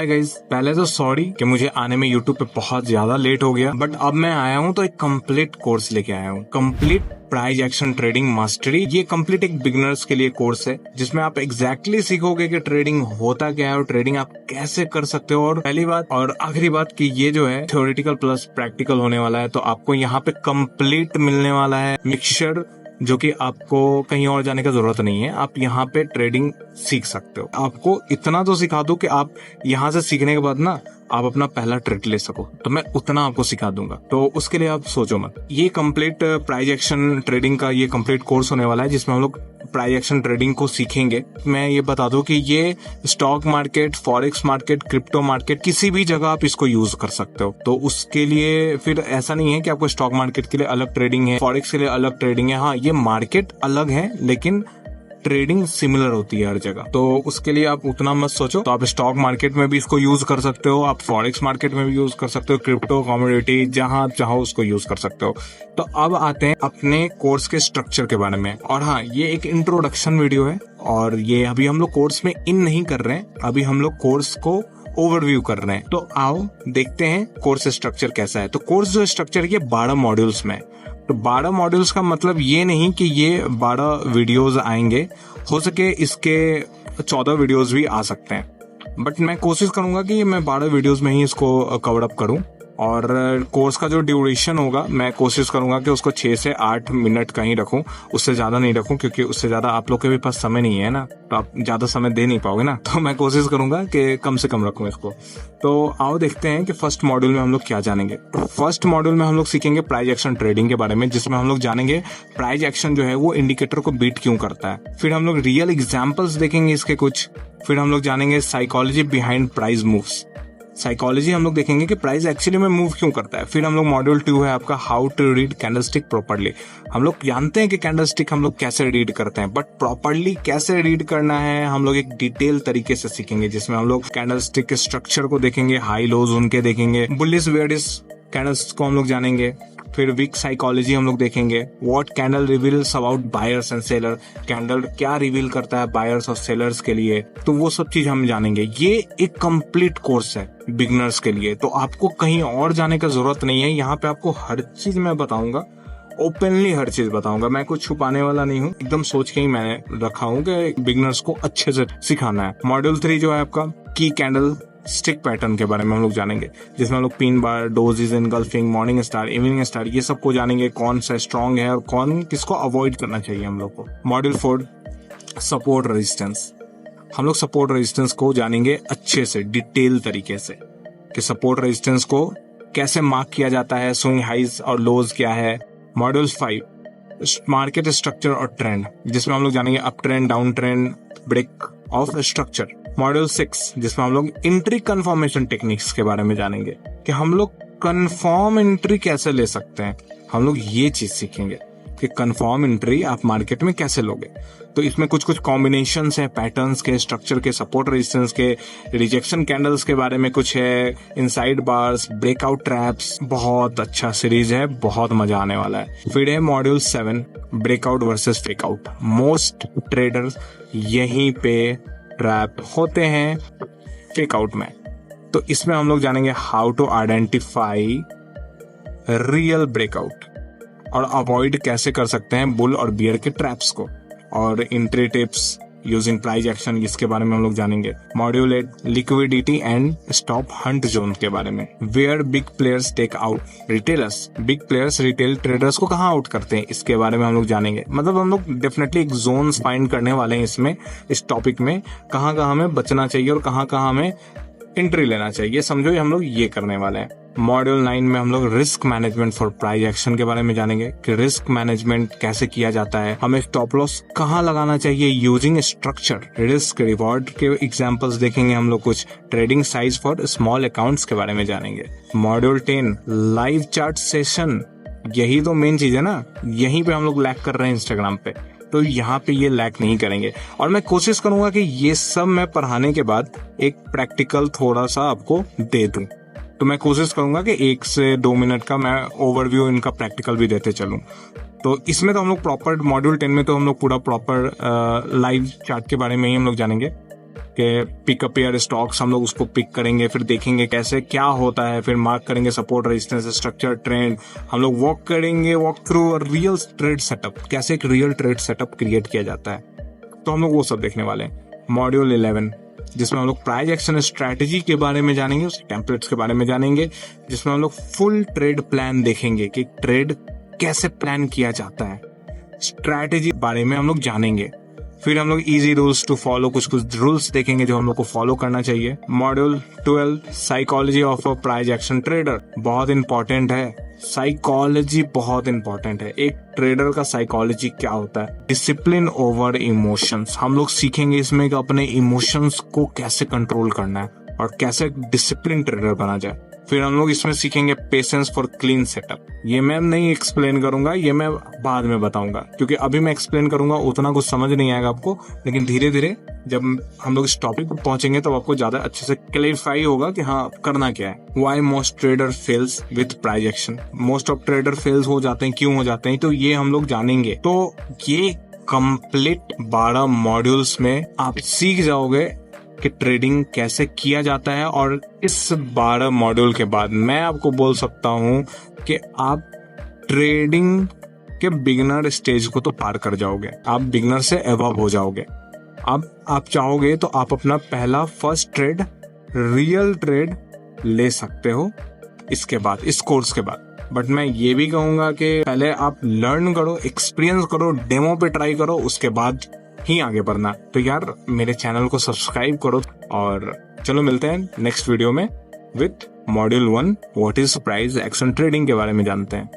Hi guys, पहले तो sorry कि मुझे आने में यूट्यूब पे बहुत ज्यादा लेट हो गया, बट अब मैं आया हूँ तो एक कंप्लीट कोर्स लेके आया हूँ। Complete price action trading mastery. ये कंप्लीट एक बिगिनर्स के लिए कोर्स है जिसमें आप एग्जैक्टली सीखोगे कि ट्रेडिंग होता क्या है और ट्रेडिंग आप कैसे कर सकते हो। और पहली बात और आखिरी बात कि ये जो है थ्योरेटिकल प्लस प्रैक्टिकल होने वाला है, तो आपको यहाँ पे कंप्लीट मिलने वाला है मिक्सचर, जो कि आपको कहीं और जाने का जरूरत नहीं है। आप यहाँ पे ट्रेडिंग सीख सकते हो। आपको इतना तो सिखा दूं कि आप यहाँ से सीखने के बाद ना आप अपना पहला ट्रेड ले सको, तो मैं उतना आपको सिखा दूंगा। तो उसके लिए आप सोचो मत। ये कंप्लीट प्राइस एक्शन ट्रेडिंग का ये कंप्लीट कोर्स होने वाला है जिसमें हम लोग प्राइस एक्शन ट्रेडिंग को सीखेंगे। मैं ये बता दूं कि ये stock market, forex market, crypto market, किसी भी जगह आप इसको यूज कर सकते हो। तो उसके लिए फिर ऐसा नहीं है कि आपको स्टॉक मार्केट के लिए अलग ट्रेडिंग है, फॉरेक्स के लिए अलग ट्रेडिंग है। हाँ, ये मार्केट अलग है लेकिन ट्रेडिंग सिमिलर होती है हर जगह। तो उसके लिए आप उतना मत सोचो। तो आप स्टॉक मार्केट में भी इसको यूज कर सकते हो, आप फॉरेक्स मार्केट में भी यूज कर सकते हो, क्रिप्टो, कमोडिटी, जहां आप चाहो उसको यूज कर सकते हो। तो अब आते हैं अपने कोर्स के स्ट्रक्चर के बारे में। और हाँ, ये एक इंट्रोडक्शन वीडियो है और ये अभी हम लोग कोर्स में इन नहीं कर रहे हैं, अभी हम लोग कोर्स को ओवरव्यू कर रहे हैं। तो आओ देखते हैं कोर्स स्ट्रक्चर कैसा है। तो कोर्स जो स्ट्रक्चर ये 12 मॉड्यूल्स में। तो 12 मॉड्यूल्स का मतलब ये नहीं कि ये 12 वीडियोस आएंगे, हो सके इसके 14 वीडियोस भी आ सकते हैं, बट मैं कोशिश करूंगा कि मैं 12 वीडियोस में ही इसको कवर अप करूं। और कोर्स का जो ड्यूरेशन होगा मैं कोशिश करूंगा कि उसको 6 से 8 मिनट का ही रखूं, उससे ज्यादा नहीं रखूं, क्योंकि उससे ज्यादा आप लोग के भी पास समय नहीं है ना, तो आप ज्यादा समय दे नहीं पाओगे ना। तो मैं कोशिश करूंगा कि कम से कम रखूं इसको। तो आओ देखते हैं कि फर्स्ट मॉड्यूल में हम लोग क्या जानेंगे। फर्स्ट मॉड्यूल में हम लोग सीखेंगे प्राइस एक्शन ट्रेडिंग के बारे में, जिसमें हम लोग जानेंगे प्राइस एक्शन जो है वो इंडिकेटर को बीट क्यों करता है। फिर हम लोग रियल एग्जाम्पल्स देखेंगे इसके कुछ। फिर हम लोग जानेंगे psychology behind price moves. Psychology हम लोग देखेंगे कि प्राइस एक्चुअली में मूव क्यों करता है। फिर हम लोग मॉड्यूल 2 है आपका how to read candlestick properly. हम लोग जानते हैं कि कैंडलस्टिक हम लोग कैसे रीड करते हैं, बट प्रॉपर्ली कैसे रीड करना है हम लोग एक डिटेल तरीके से सीखेंगे, जिसमें हम लोग कैंडलस्टिक के स्ट्रक्चर को देखेंगे, हाई लोज उनके देखेंगे, बुलिश बेयरिश कैंडल्स को हम लोग जानेंगे। फिर वीक साइकोलॉजी हम लोग देखेंगे, what candle reveals about buyers and seller. Candle क्या रिवील करता है बायर्स और सेलर्स के लिए, तो वो सब चीज हम जानेंगे। ये एक कंप्लीट कोर्स है बिगिनर्स के लिए, तो आपको कहीं और जाने का जरूरत नहीं है। यहाँ पे आपको हर चीज मैं बताऊंगा, ओपनली हर चीज बताऊंगा। मैं कुछ छुपाने वाला नहीं हूँ, एकदम सोच के ही मैंने रखा हूँ कि बिगिनर्स को अच्छे से सिखाना है। मॉड्यूल 3 जो है आपका की कैंडल स्टिक पैटर्न के बारे में हम लोग जानेंगे, जिसमें हम लोग pin bar, dojis, engulfing, morning star, evening star, ये सबको जानेंगे, कौन सा स्ट्रांग है और कौन किसको अवॉइड करना चाहिए हम लोग को। Module 4 support resistance. हम लोग सपोर्ट रेजिस्टेंस को जानेंगे अच्छे से डिटेल तरीके से कि सपोर्ट रेजिस्टेंस को कैसे मार्क किया जाता है, स्विंग हाइज और लोज क्या है। मॉड्यूल 5 मार्केट स्ट्रक्चर और ट्रेंड, जिसमें हम लोग जानेंगे up trend, down trend, break of structure. Module 6 जिसमें हम लोग एंट्री कंफर्मेशन टेक्निक्स के बारे में जानेंगे कि हम लोग कंफर्म एंट्री कैसे ले सकते हैं। हम लोग ये चीज सीखेंगे कि कंफर्म एंट्री आप मार्केट में कैसे लोगे। तो इसमें कुछ कुछ कॉम्बिनेशंस है, पैटर्न्स के, स्ट्रक्चर के, सपोर्ट रेजिस्टेंस के, रिजेक्शन कैंडल्स के बारे में कुछ है, इनसाइड बार्स, ब्रेकआउट ट्रैप्स। बहुत अच्छा सीरीज है, बहुत मजा आने वाला है। फिर है module 7 breakout versus fakeout. Most traders यहीं पे ट्रैप होते हैं फेकआउट में। तो इसमें हम लोग जानेंगे how to identify real breakout और अवॉइड कैसे कर सकते हैं बुल और बियर के ट्रैप्स को, और entry tips using price action, इसके बारे में हम लोग जानेंगे। Module 8 liquidity and stop hunt zone के बारे में, where big players take out retailers. Big players retail traders को कहाँ आउट करते हैं, इसके बारे में हम लोग जानेंगे। मतलब हम लोग डेफिनेटली एक जोन फाइंड करने वाले हैं इसमें, इस टॉपिक में, कहाँ कहाँ हमें बचना चाहिए और कहाँ कहाँ हमें एंट्री लेना चाहिए। समझो हम लोग ये करने वाले हैं। मॉड्यूल 9 में हम लोग risk management for price action के बारे में जानेंगे कि रिस्क मैनेजमेंट कैसे किया जाता है, हमें स्टॉप लॉस कहाँ लगाना चाहिए यूजिंग स्ट्रक्चर, रिस्क रिवॉर्ड के एग्जांपल्स देखेंगे हम लोग, कुछ trading size for small accounts के बारे में जानेंगे। Module 10 live chart session. यही तो मेन चीज है ना, यहीं पे हम लोग लैग कर रहे हैं इंस्टाग्राम पे, तो यहाँ पे ये लैग नहीं करेंगे। और मैं कोशिश करूंगा कि ये सब मैं पढ़ाने के बाद एक प्रैक्टिकल थोड़ा सा आपको दे दूं। तो मैं कोशिश करूंगा कि 1 से 2 मिनट का मैं ओवरव्यू इनका प्रैक्टिकल भी देते चलूं। तो इसमें तो हम लोग प्रॉपर मॉड्यूल 10 में तो हम लोग पूरा प्रॉपर लाइव चार्ट के बारे में ही हम लोग जानेंगे। कि पिकअप एयर स्टॉक्स, हम लोग उसको पिक करेंगे, फिर देखेंगे कैसे क्या होता है, फिर मार्क करेंगे सपोर्ट रेजिस्टेंस, स्ट्रक्चर, ट्रेंड, हम लोग वॉक करेंगे, walk through real trade setup, कैसे एक रियल ट्रेड सेटअप क्रिएट किया जाता है, तो हम लोग वो सब देखने वाले हैं। मॉड्यूल 11 जिसमें हम लोग प्राइस एक्शन स्ट्रैटेजी के बारे में जानेंगे, उसके टेम्पलेट्स के बारे में जानेंगे, जिसमें हम लोग फुल ट्रेड प्लान देखेंगे कि ट्रेड कैसे प्लान किया जाता है, स्ट्रैटेजी बारे में हम लोग जानेंगे। फिर हम लोग इजी रूल्स टू फॉलो, कुछ रूल्स देखेंगे जो हम लोग को फॉलो करना चाहिए। Module 12 psychology of a price action trader, बहुत इंपॉर्टेंट है। साइकोलॉजी बहुत इंपॉर्टेंट है, एक ट्रेडर का साइकोलॉजी क्या होता है। डिसिप्लिन ओवर इमोशंस, हम लोग सीखेंगे इसमें कि अपने इमोशंस को कैसे कंट्रोल करना है और कैसे डिसिप्लिन ट्रेडर बना जाए। फिर हम लोग इसमें सीखेंगे पेशेंस फॉर क्लीन सेटअप। ये मैं नहीं एक्सप्लेन करूंगा, ये मैं बाद में बताऊंगा, क्योंकि अभी मैं एक्सप्लेन करूंगा उतना कुछ समझ नहीं आएगा आपको, लेकिन धीरे धीरे जब हम लोग इस टॉपिक पर पहुंचेंगे तब आपको ज्यादा अच्छे से क्लैरिफाई होगा कि हाँ करना क्या है। Why most trader fails with price action, most of trader fails हो जाते हैं, क्यों हो जाते हैं, तो ये हम लोग जानेंगे। तो ये कंप्लीट 12 मॉड्यूल्स में आप सीख जाओगे कि ट्रेडिंग कैसे किया जाता है। और इस 12 मॉड्यूल के बाद मैं आपको बोल सकता हूं कि आप ट्रेडिंग के बिगिनर स्टेज को तो पार कर जाओगे, आप बिगिनर से अबव हो जाओगे। अब आप चाहोगे तो आप अपना पहला फर्स्ट ट्रेड, रियल ट्रेड ले सकते हो इसके बाद, इस कोर्स के बाद। बट मैं ये भी कहूंगा कि पहले आप लर्न करो, एक्सपीरियंस करो, डेमो पे ट्राई करो, उसके बाद ही आगे बढ़ना। तो यार मेरे चैनल को सब्सक्राइब करो और चलो मिलते हैं नेक्स्ट वीडियो में with module 1 what is price action trading के बारे में जानते हैं।